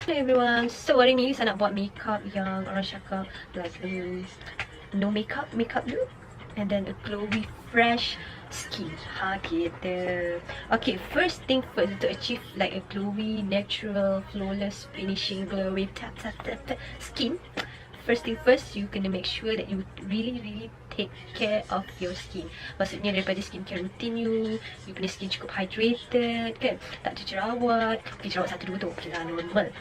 Hello everyone, so hari ni saya nak buat makeup yang orang cakap like no makeup look and then a glowy fresh skin. Gitu. Okay, first thing first, to achieve like a glowy, natural, flawless finishing, glowy tap skin. First thing first, you kena make sure that you really take care of your skin. Maksudnya daripada skincare rutin you punya skin cukup hydrated kan, tak terjerawat. Okay, jerawat 1-2 tu okay lah, normal.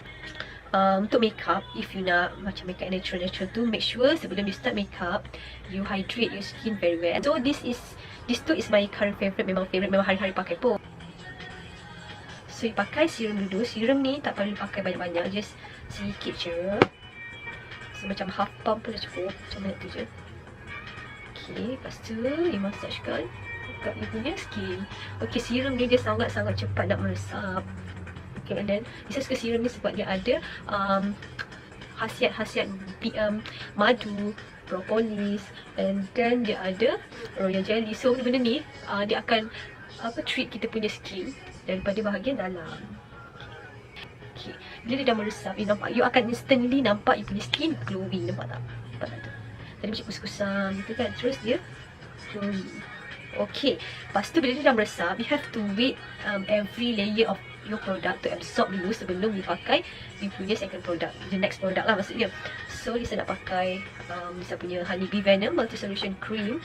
Untuk makeup, if you nak macam makeup natural tu, make sure sebelum you start makeup, you hydrate your skin very well. So this two is my current favorite, memang hari-hari pakai pun. So you pakai serum dulu. Serum ni tak perlu pakai banyak-banyak, just sedikit je. So macam half pump pun dah cukup, macam mana tu je. Okay, lepas tu you massage-kan dekat you punya skin. Okay, serum ni dia sangat-sangat cepat nak meresap. Okay, and then saya suka serum ni sebab dia ada khasiat-khasiat madu, propolis, and then dia ada royal jelly. So benda ni dia akan treat kita punya skin daripada bahagian dalam. Okay, bila dia dah meresap, you akan instantly nampak you punya skin glowing. Nampak tak? Nampak tak tu? Tadi macam kusam gitu kan, terus dia glowing. Okay, lepas tu bila dia dah meresap, you have to wait every layer of your product to absorb dulu sebelum you pakai you punya second product, the next product lah maksudnya. So ni saya nak pakai saya punya Honey Bee Venom Multisolution Cream.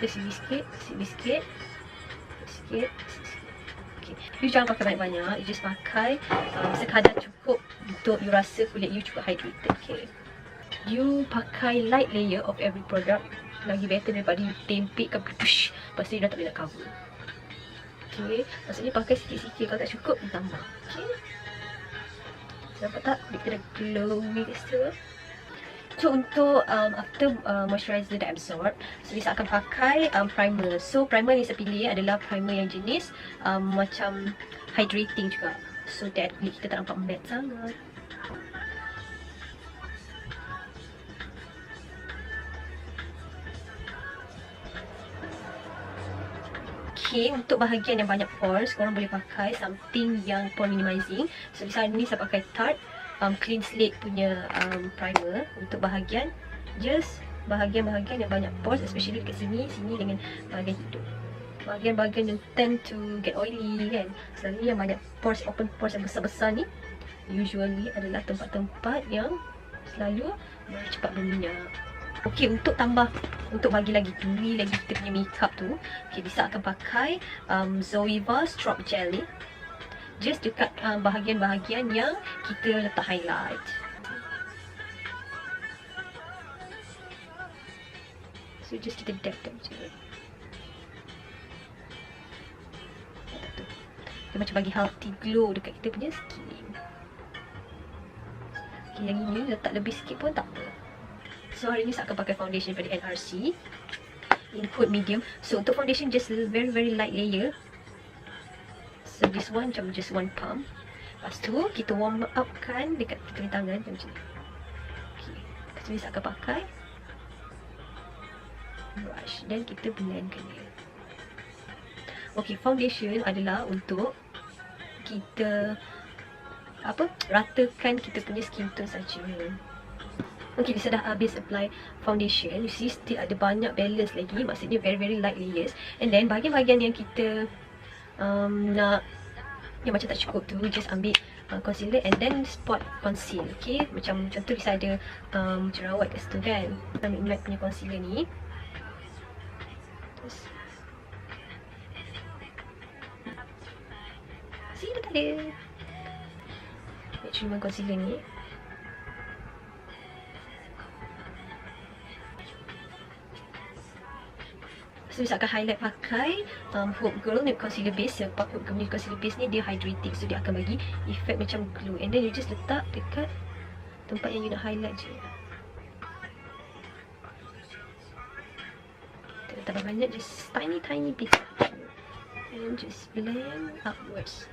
Sini sikit. Okay, you jangan pakai banyak-banyak, you just pakai sekadar cukup untuk you rasa kulit you cukup hydrated. Okay, you pakai light layer of every product, lagi better daripada you tempik ke push, lepas tu you dah tak boleh nak cover. Okay, maksudnya pakai sikit-sikit, kalau tak cukup tambah. Okay, nampak tak kulit kita dah glowy kat situ. So untuk after moisturizer dah absorb, so saya akan pakai primer. So primer yang saya pilih adalah primer yang jenis macam hydrating juga, so that kulit kita tak nampak matte sangat. Okay, untuk bahagian yang banyak pores, korang boleh pakai something yang pore minimizing. So di sana ni saya pakai Tarte Clean-slate punya primer untuk bahagian bahagian yang banyak pores, especially dekat sini dengan bahagian hidung. Bahagian-bahagian yang tend to get oily kan, selalu yang banyak pores, open pores yang besar-besar ni usually adalah tempat-tempat yang selalu cepat berminyak. Okay, untuk bagi lagi dewy lagi kita punya makeup tu, okay, bisa akan pakai Zoeva Strobe Jelly just dekat bahagian-bahagian yang kita letak highlight. So just kita dab je. Dia macam bagi healthy glow dekat kita punya skin. Okay, yang ini letak lebih sikit pun tak apa. So hari ni saya akan pakai foundation daripada NRC in coat medium. So untuk foundation just very light layer. So this one macam just one pump. Lepas tu kita warm up kan dekat kita punya tangan macam ni. Okay, lepas tu saya akan pakai brush dan kita blendkan dia. Okay, foundation adalah untuk kita ratakan kita punya skin tone saja. Okay, saya dah habis apply foundation. You see still ada banyak balance lagi, maksudnya very light layers. And then bahagian-bahagian yang kita nak yang macam tak cukup tu, just ambil concealer and then spot conceal. Okay, macam contoh bisa ada jerawat kat situ kan, ambil matte punya concealer ni. Terus see, dah tak ada. Cuma concealer ni. So saya akan highlight pakai Hope Girl Nude Concealer Base. Sebab Hope Girl Nude Concealer Base ni dia hydrating, so dia akan bagi efek macam glow. And then you just letak dekat tempat yang you nak highlight je. Tak tambah banyak, just tiny bit. And just blend upwards.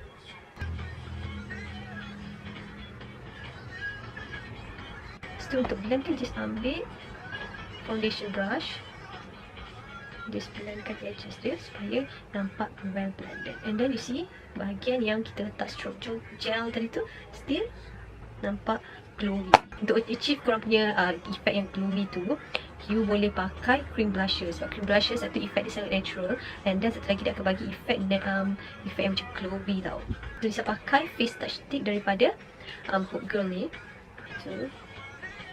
So untuk blend kan just ambil foundation brush. Just blendkan edges dia supaya nampak well blended. And then you see bahagian yang kita letak stroke gel tadi tu still nampak glowy. Untuk achieve korang punya effect yang glowy tu, you boleh pakai cream blusher. Sebab cream blusher satu effect dia sangat natural, and then satu lagi dia akan bagi effect yang macam glowy tau. So bisa pakai face touch stick daripada Hope Girl ni. So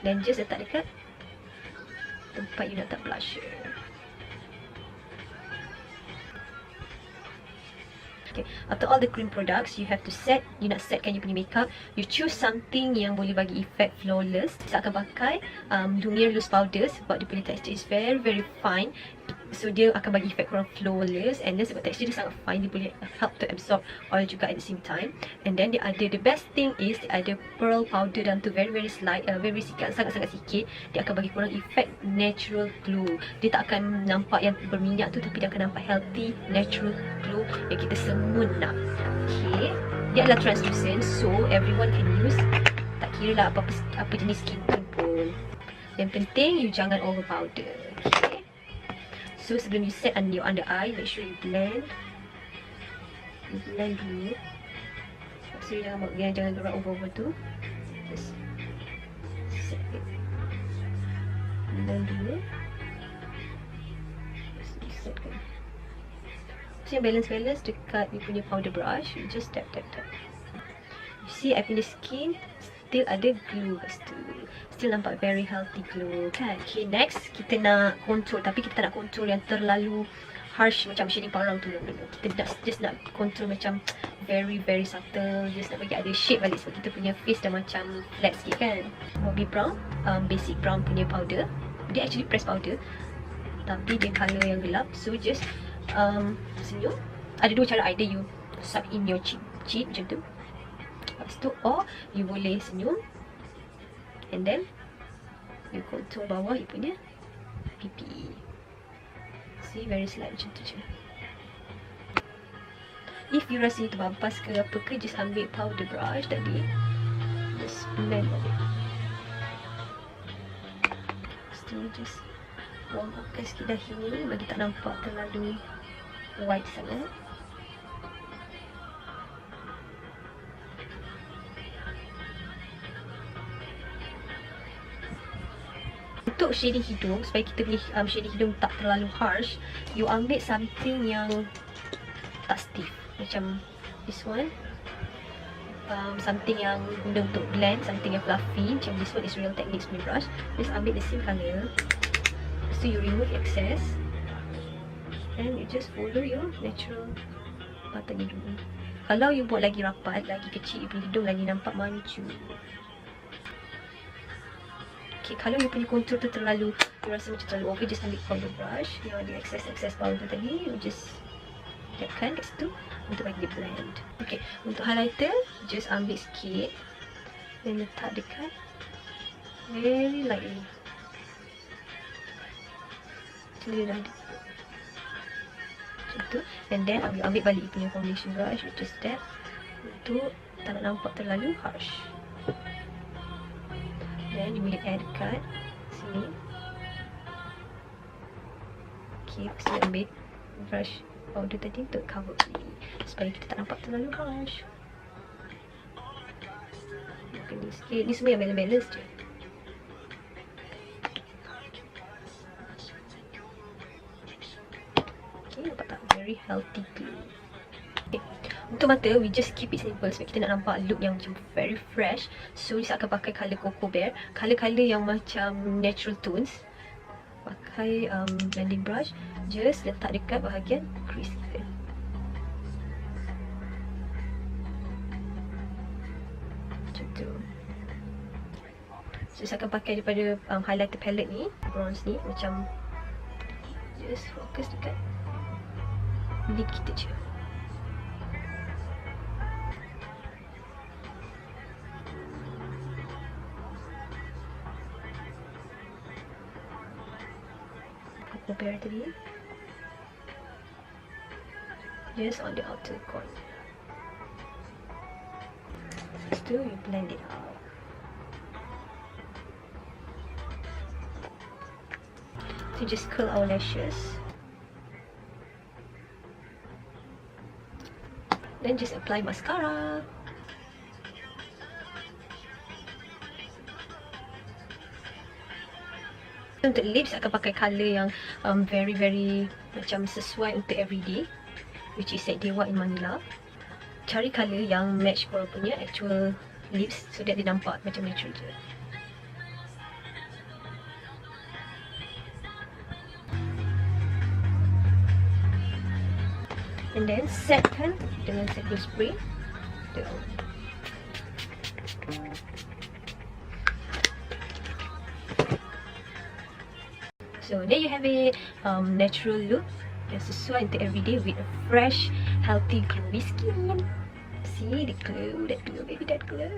then just letak dekat tempat you nak letak blusher. Okay. After all the cream products, you have to set. You nak setkan you punya makeup. You choose something yang boleh bagi effect flawless. Saya akan pakai Lumiere loose powder sebab dia punya texture is very very fine. So dia akan bagi effect korang flawless, and then sebab texture dia sangat fine, dia boleh help to absorb oil juga at the same time. And then dia ada, the best thing is dia ada pearl powder dalam tu, very very slight, very sikit, sangat-sangat sikit. Dia akan bagi korang effect natural glow. Dia tak akan nampak yang berminyak tu, tapi dia akan nampak healthy natural glow yang kita semua nak. Okay, dia adalah translucent, so everyone can use. Tak kira lah apa jenis skin tone pun. Yang penting you jangan over powder. Okay, so sebelum you set under your under eye, make sure you blend. You blend dulu. So jangan gerak over tu. Just set it. Blend dulu. Just setkan. So yang balance dekat you punya powder brush, you just tap. You see I punya skin still ada glow kat situ. Still nampak very healthy glow kan. Okay, next kita nak contour, tapi kita tak nak contour yang terlalu harsh macam shading parang tu. Kita just nak contour macam very very subtle, just nak bagi ada shape balik sebab kita punya face dah macam flat sikit kan. Bobby brown, basic brown punya powder. Dia actually press powder, tapi dia colour yang gelap. So just senyum. Ada dua cara, either you sub in your cheek macam tu, lepas tu, or you boleh senyum and then you contour bawah you punya pipi. See, very slight macam tu je. If you rasa itu bampas ke apa ke, just ambil powder brush tadi, just blend balik. Lepas tu just warm upkan sikit dahi ni bagi tak nampak terlalu white sangat. Untuk shading hidung, supaya kita punya shading hidung tak terlalu harsh, you ambil something yang tak stiff, macam this one. Something yang guna untuk blend, something yang fluffy, macam this one is Real Techniques punya brush. Just ambil the same colour. Lepas tu you remove excess, and you just follow your natural batang hidung. Kalau you buat lagi rapat, lagi kecil, you punya hidung lagi nampak mancung. Okay, kalau you punya contour tu terlalu, you rasa macam terlalu over, just ambil powder brush yang ada excess powder tadi, you just tapkan kat situ untuk bagi dia blend. Okay, untuk highlighter, just ambil sikit dan letak dekat very lightly. Macam dia dah ada macam tu. And then you ambil balik you punya foundation brush, you just tap untuk tak nak nampak terlalu harsh. Then you boleh add dekat sini. Okay, lepas tu ambil brush powder tadi untuk cover sini supaya kita tak nampak terlalu harsh. Kena sikit. Ni semua yang balance je. Okay, nampak tak? Very healthy glow. Okay. Untuk mata, we just keep it simple sebab kita nak nampak look yang macam very fresh. So, Lisa akan pakai colour Cocoa Bear, colour-colour yang macam natural tones. Pakai blending brush, just letak dekat bahagian crease kita. Macam tu. So, Lisa akan pakai daripada highlighter palette ni, bronze ni, macam just fokus dekat lid kita je. Bear tadi, just on the outer corner. Lepas tu you blend it out. So just curl our lashes. Then just apply mascara. Untuk lips akan pakai colour yang very macam sesuai untuk everyday, which is Syedewa in Manila. Cari colour yang match korang punya actual lips so that dia nampak macam natural je. And then set kan dengan set glue spray. So there you have it, natural look yang sesuai untuk everyday with a fresh, healthy, glowy skin. See the glow, that glow, baby, that glow.